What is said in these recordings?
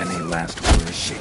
Any last word of shit.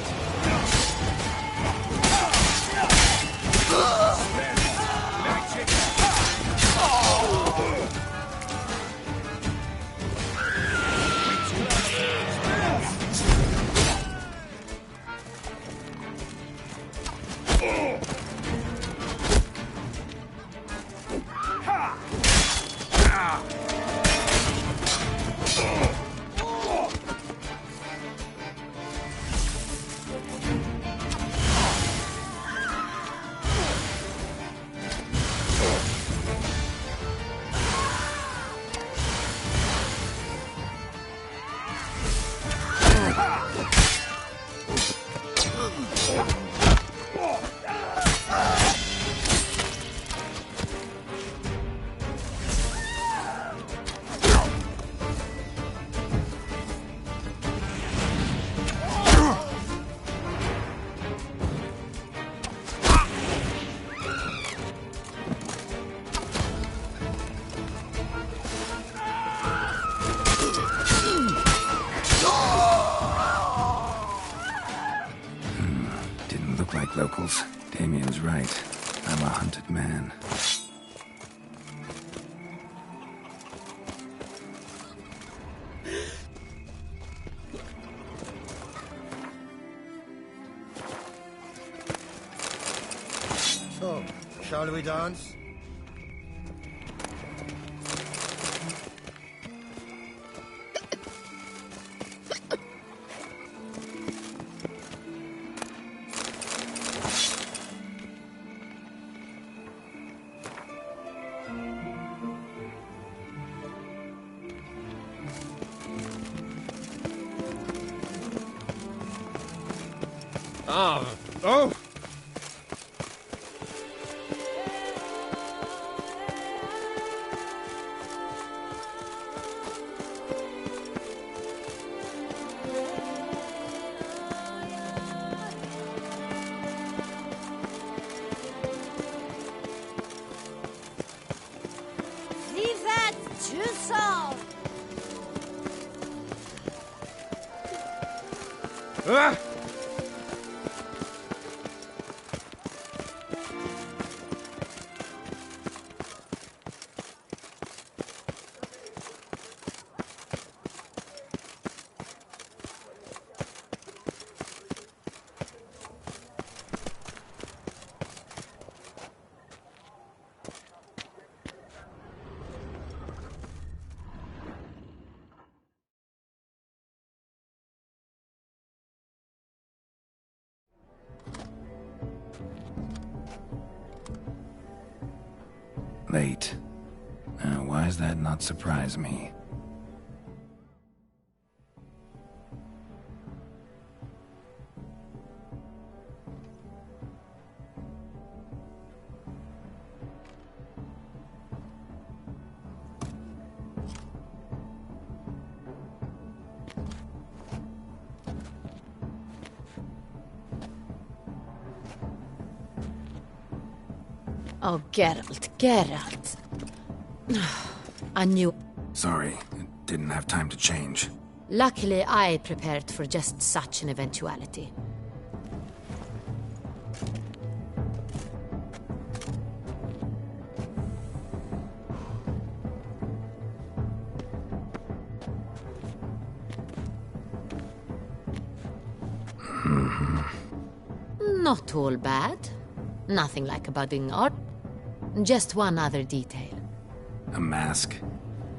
Locals. Damien's right. I'm a hunted man. So, shall we dance? Oh! Leave that to solve! Ah! Late. Now, why does that not surprise me? Oh, Geralt. I knew. Sorry, didn't have time to change. Luckily, I prepared for just such an eventuality. Not all bad. Nothing like a budding art. Just one other detail. A mask?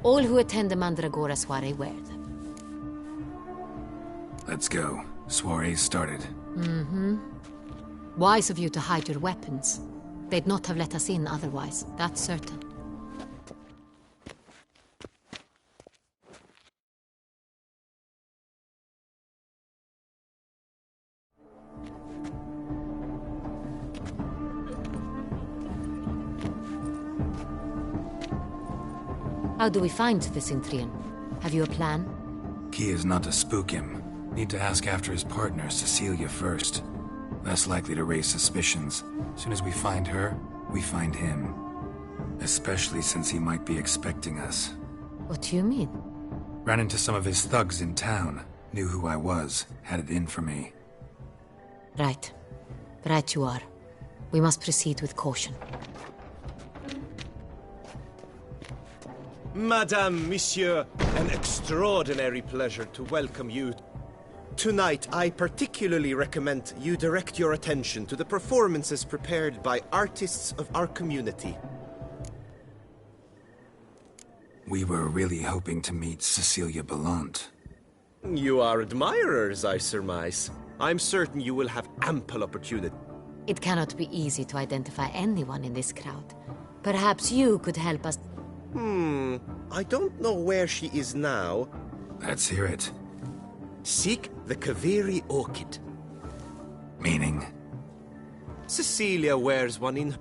All who attend the Mandragora soiree wear them. Let's go. Soiree's started. Wise of you to hide your weapons. They'd not have let us in otherwise, that's certain. How do we find the Cintrian? Have you a plan? Key is not to spook him. Need to ask after his partner, Cecilia, first. Less likely to raise suspicions. Soon as we find her, we find him. Especially since he might be expecting us. What do you mean? Ran into some of his thugs in town. Knew who I was, had it in for me. Right. Right you are. We must proceed with caution. Madame, Monsieur, an extraordinary pleasure to welcome you. Tonight, I particularly recommend you direct your attention to the performances prepared by artists of our community. We were really hoping to meet Cecilia Bellant. You are admirers, I surmise. I'm certain you will have ample opportunity. It cannot be easy to identify anyone in this crowd. Perhaps you could help us. I don't know where she is now. Let's hear it. Seek the Kaviri orchid. Meaning? Cecilia wears one in...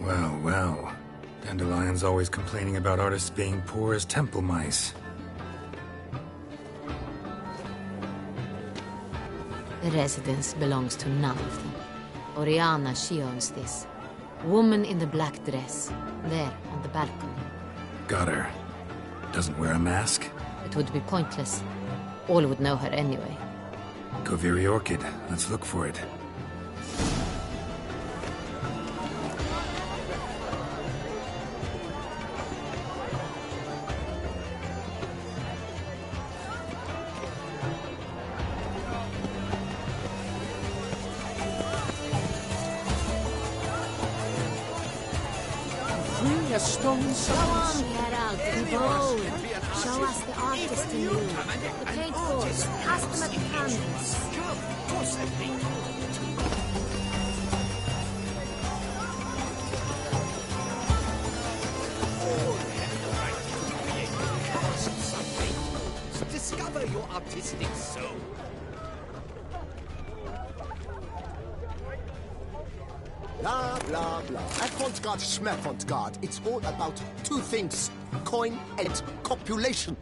Well, well. Dandelion's always complaining about artists being poor as temple mice. The residence belongs to none of them. Oriana, she owns this. Woman in the black dress. There, on the balcony. Got her. Doesn't wear a mask? It would be pointless. All would know her anyway. Kaviri orchid. Let's look for it. Go on, Geralt, be bold. Show us the artist in you. The paintballs, cast them at the canvas. Discover your artistic soul. Blah, blah, blah. Avant-garde, schmavant-garde. It's all about two things. Coin and copulation.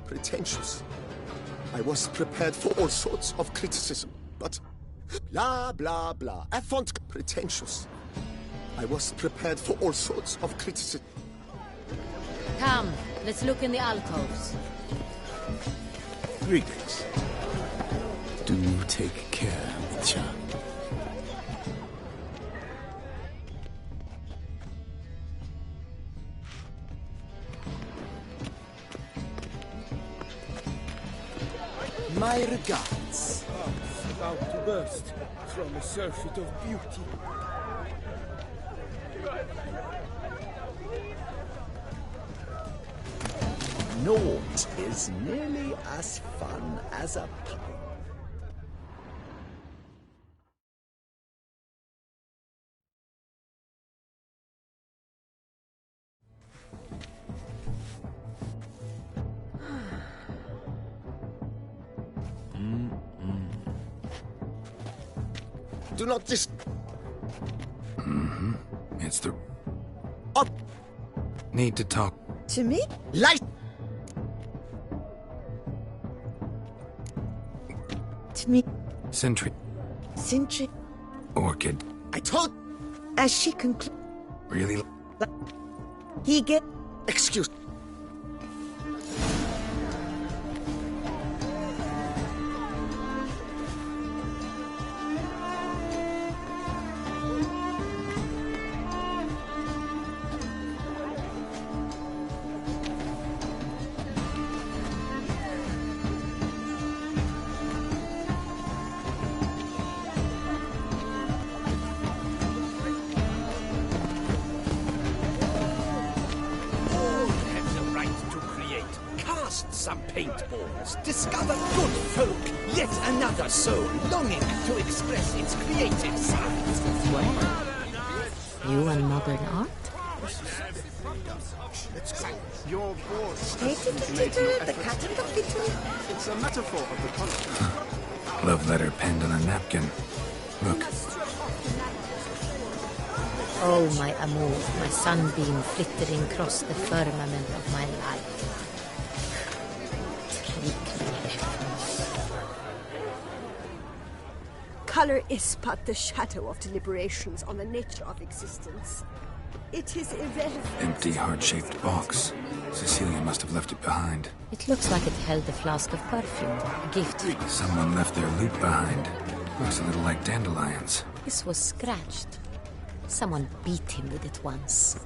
Pretentious. I was prepared for all sorts of criticism, but... Blah, blah, blah. Avant-garde, pretentious. I was prepared for all sorts of criticism. Come, let's look in the alcoves. Greetings. Do take care, Mitya. My regards. About to burst from a surfeit of beauty. Naught is nearly as fun as a pub. Do not dis... It's the... Up Need to talk. To me? light! To me? Sentry. Sintry? Orchid. I told... As she concludes, Really? he get... Excuse... Some paintballs, discover good folk, yet another soul longing to express its creative side. Well, you and modern art? Let's go. Your boss. The cat and the fiddle. It's a metaphor of the country. Love letter penned on a napkin. Look. Oh, my amour, my sunbeam flittering across the firmament of my life. Color is but the shadow of deliberations on the nature of existence. It is irrelevant. Empty heart-shaped box. Cecilia must have left it behind. It looks like it held a flask of perfume, a gift. Someone left their loot behind. Looks a little like dandelions. This was scratched. Someone beat him with it once.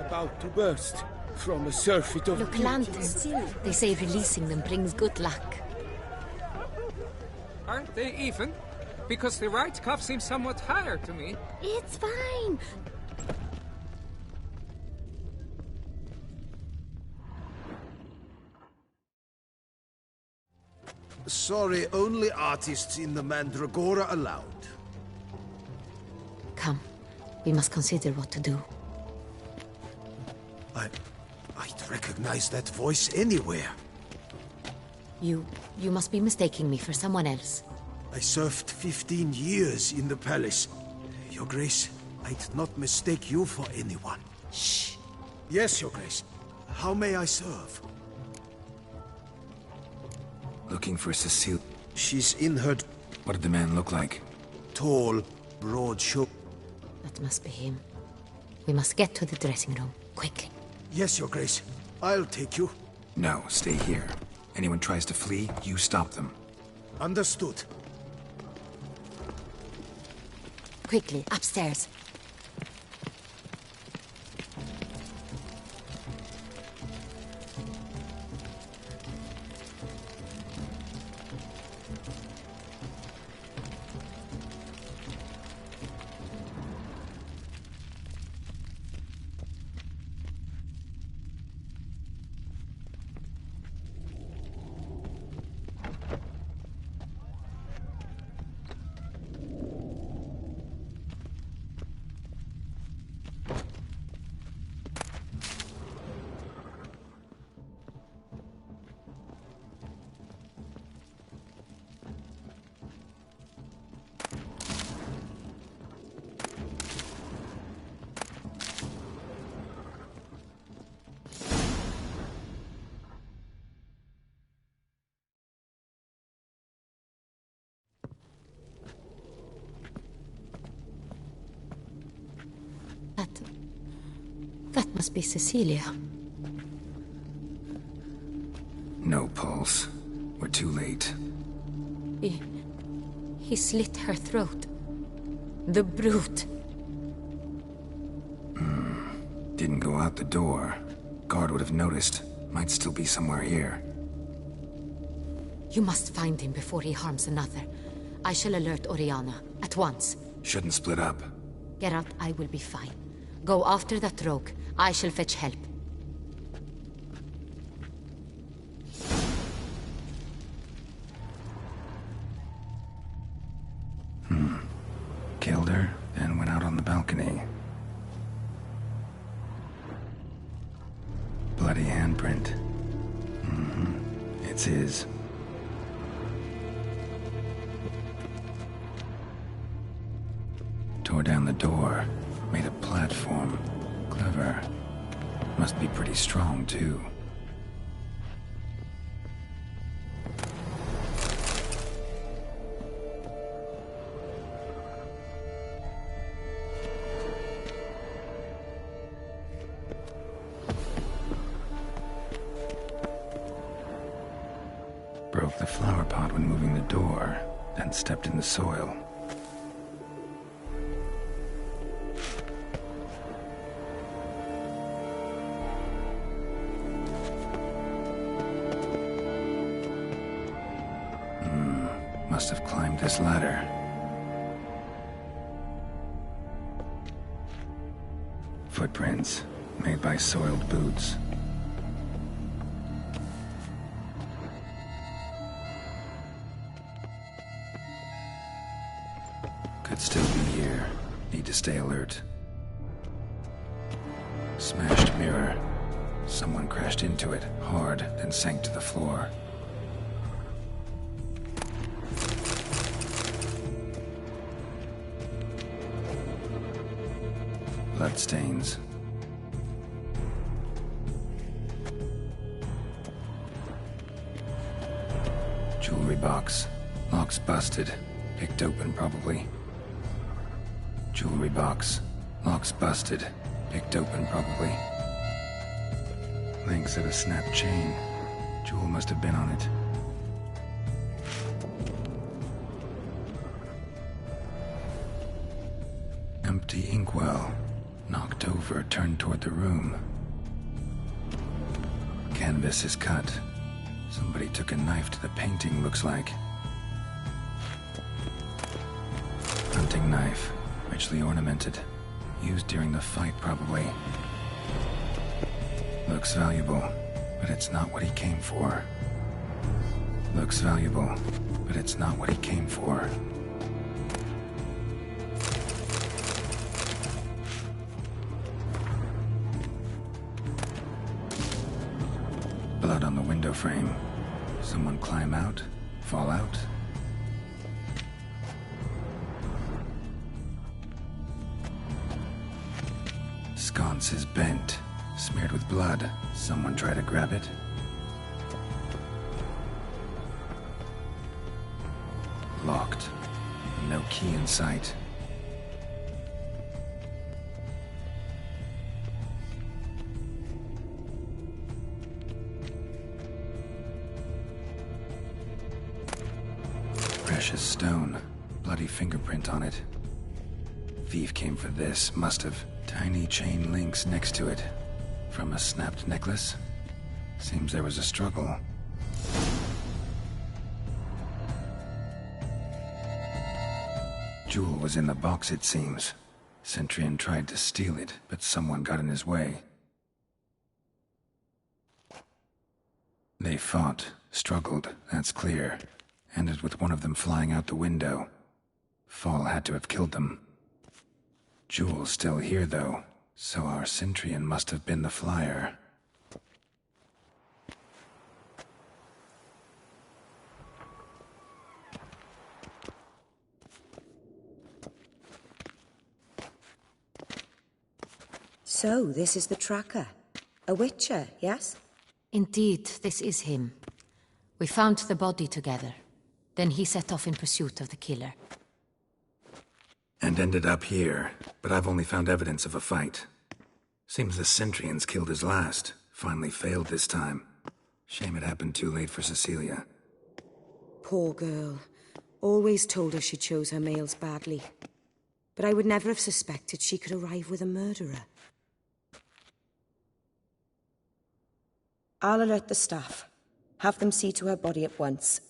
About to burst from a surfeit of Look, lanterns. They say releasing them brings good luck. Aren't they even? Because the right cuff seems somewhat higher to me. It's fine. Sorry, only artists in the Mandragora allowed. Come, we must consider what to do. I'd recognize that voice anywhere. You must be mistaking me for someone else. I served 15 years in the palace. Your Grace, I'd not mistake you for anyone. Shh. Yes, Your Grace. How may I serve? Looking for Cecilia. She's in her... What did the man look like? Tall, broad shouldered. That must be him. We must get to the dressing room, quickly. Yes, Your Grace. I'll take you. No, stay here. Anyone tries to flee, you stop them. Understood. Quickly, upstairs. That must be Cecilia. No pulse. We're too late. He slit her throat. The brute. Didn't go out the door. Guard would have noticed. Might still be somewhere here. You must find him before he harms another. I shall alert Oriana, at once. Shouldn't split up. Geralt, I will be fine. Go after that rogue. I shall fetch help. Killed her, and went out on the balcony. Bloody handprint. It's his. Tore down the door. Made a platform. Clever. Must be pretty strong, too. Broke the flower pot when moving the door, then stepped in the soil. Must have climbed this ladder. Footprints, made by soiled boots. Could still be here. Need to stay alert. Smashed mirror. Someone crashed into it, hard, then sank to the floor. Bloodstains. Jewelry box. Lock's busted. Picked open, probably. Jewelry box. Lock's busted. Picked open, probably. Links at a snapped chain. Jewel must have been on it. Empty inkwell. Knocked over, turned toward the room. Canvas is cut. Somebody took a knife to the painting, looks like. Hunting knife. Richly ornamented. Used during the fight, probably. Looks valuable, but it's not what he came for. Looks valuable, but it's not what he came for. Blood on the window frame. Someone climb out? Fall out? Sconce is bent. Smeared with blood. Someone try to grab it? Locked. No key in sight. Precious stone. Bloody fingerprint on it. Thief came for this, must have. Tiny chain links next to it. From a snapped necklace? Seems there was a struggle. Jewel was in the box, it seems. Centurion tried to steal it, but someone got in his way. They fought, struggled, that's clear. Ended with one of them flying out the window. Fall had to have killed them. Jewel's still here, though, so our Centurion must have been the flyer. So, this is the tracker. A witcher, yes? Indeed, this is him. We found the body together. Then he set off in pursuit of the killer. And ended up here, but I've only found evidence of a fight. Seems the Centurions killed his last. Finally failed this time. Shame it happened too late for Cecilia. Poor girl. Always told her she chose her males badly. But I would never have suspected she could arrive with a murderer. I'll alert the staff. Have them see to her body at once.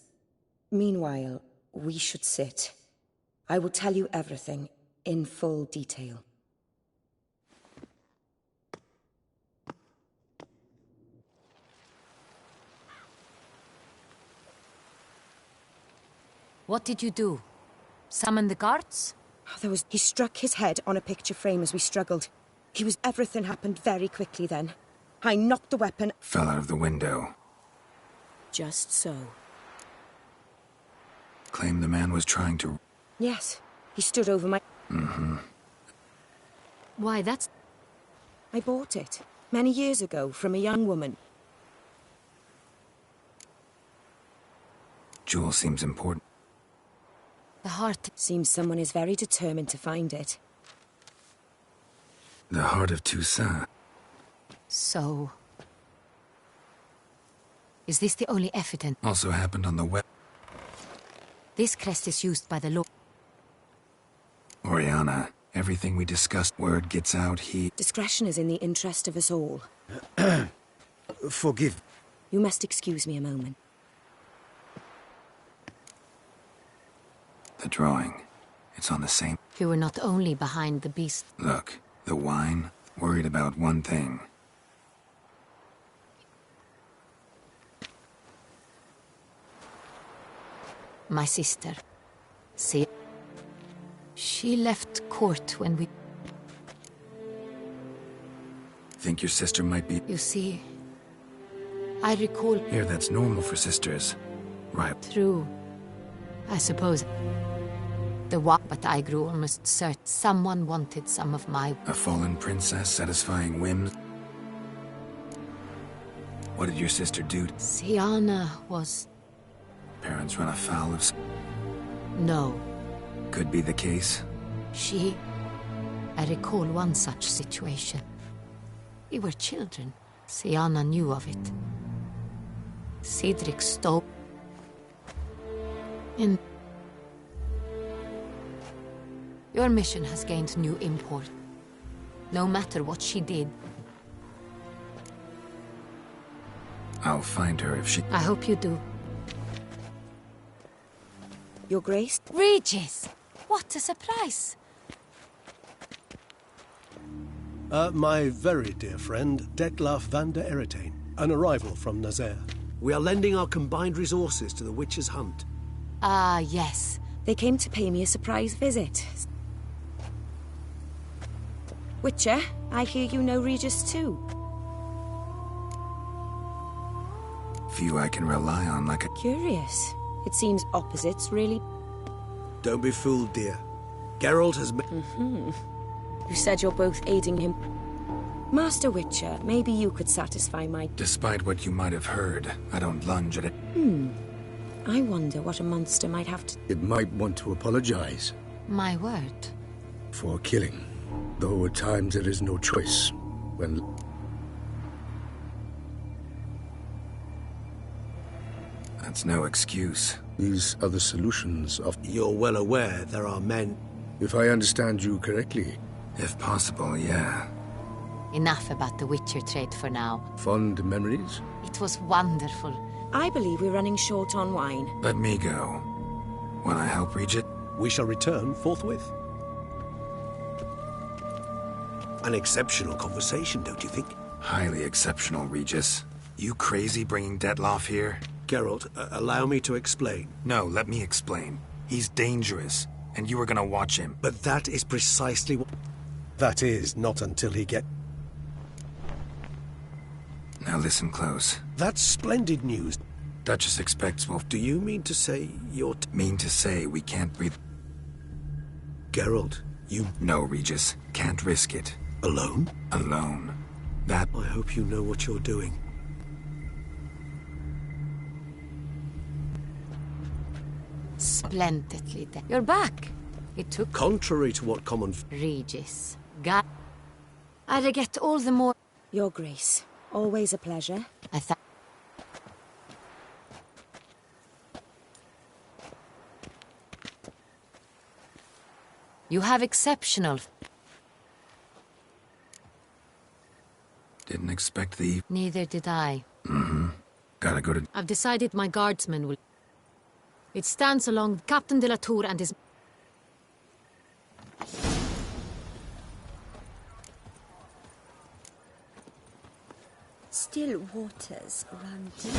Meanwhile, we should sit. I will tell you everything, in full detail. What did you do? Summon the guards? He struck his head on a picture frame as we struggled. Everything happened very quickly then. I knocked the weapon... Fell out of the window. Just so. Claimed the man was trying to... Yes, he stood over my... Mm-hmm. Why, that's... I bought it, many years ago, from a young woman. Jewel seems important. The heart... Seems someone is very determined to find it. The heart of Toussaint. So... Is this the only evidence? Also happened on the web... This crest is used by the law. Oriana, everything we discussed, word gets out, Discretion is in the interest of us all. Forgive. You must excuse me a moment. The drawing. It's on the same... You were not only behind the beast. Look, the wine, worried about one thing. My sister. See? She left court when we... Think your sister might be... You see... I recall... Here, that's normal for sisters. Right. True. I suppose... But I grew almost certain someone wanted some of my... A fallen princess satisfying whims? What did your sister do? Siana was... Parents run afoul of... No. Could be the case. I recall one such situation. We were children. Siana knew of it. Cedric stole... Your mission has gained new import. No matter what she did. I'll find her if she... I hope you do. Your Grace? Regis! What a surprise! My very dear friend, Detlaf van der Eretain, an arrival from Nazaire. We are lending our combined resources to the Witch's Hunt. Ah, yes. They came to pay me a surprise visit. Witcher, I hear you know Regis too. Few I can rely on like a... Curious. It seems opposites really... Don't be fooled, dear. Geralt has... You said you're both aiding him. Master Witcher, maybe you could satisfy my... Despite what you might have heard, I don't lunge at it. I wonder what a monster might have to... It might want to apologize. My word. For killing. Though at times there is no choice. When... That's no excuse. These are the solutions of... You're well aware there are men... If I understand you correctly... If possible, yeah. Enough about the Witcher trade for now. Fond memories? It was wonderful. I believe we're running short on wine. Let me go. Wanna help Regis? We shall return forthwith. An exceptional conversation, don't you think? Highly exceptional, Regis. You crazy bringing Detlaf here? Geralt, allow me to explain. No, let me explain. He's dangerous, and you were gonna watch him. But that is precisely what... That is, not until he get... Now listen close. That's splendid news. Duchess expects we'll... Do you mean to say you're... Mean to say we can't breathe... Geralt, you... No, Regis. Can't risk it. Alone? Alone. That... I hope you know what you're doing. Splendidly done. You're back. It took... Contrary to what common... Regis. God. I regret all the more... Your Grace. Always a pleasure. I thought... You have exceptional... Didn't expect the... Neither did I. Gotta go to... I've decided my guardsmen will... It stands along Captain de la Tour and his... Still waters run deep.